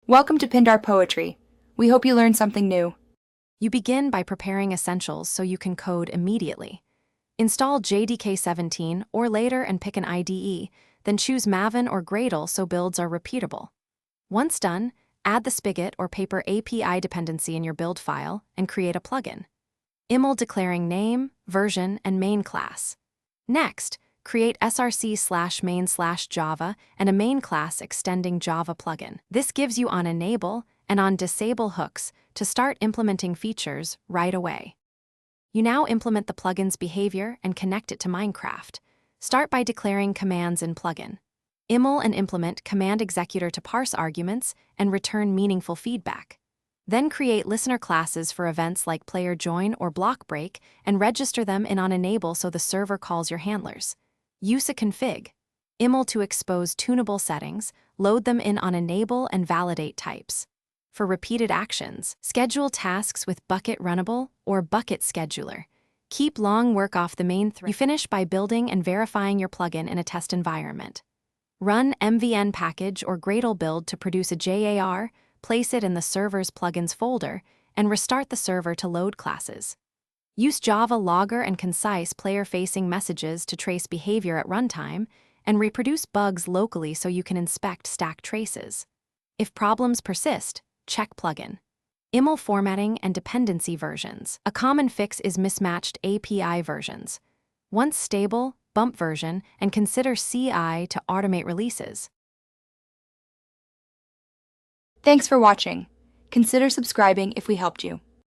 Welcome to Pindar Poetry. We hope you learned something new. You begin by preparing essentials so you can code immediately. Install JDK 17 or later and pick an IDE, then choose Maven or Gradle so builds are repeatable. Once done, add the Spigot or Paper API dependency in your build file and create a plugin. IML declaring name, version, and main class. Next, create src/main/java and a main class extending Java plugin. This gives you on enable and on disable hooks to start implementing features right away. You now implement the plugin's behavior and connect it to Minecraft. Start by declaring commands in plugin. IML and implement command executor to parse arguments and return meaningful feedback. Then create listener classes for events like player join or block break and register them in on enable so the server calls your handlers. Use a config. IML to expose tunable settings, load them in on enable and validate types. For repeated actions, schedule tasks with bucket runnable or bucket scheduler. Keep long work off the main thread. You finish by building and verifying your plugin in a test environment. Run MVN package or Gradle build to produce a JAR, place it in the server's plugins folder, and restart the server to load classes. Use Java logger and concise player-facing messages to trace behavior at runtime, and reproduce bugs locally so you can inspect stack traces. If problems persist, check plugin. IML formatting and dependency versions. A common fix is mismatched API versions. Once stable, bump version, and consider CI to automate releases. Thanks for watching. Consider subscribing if we helped you.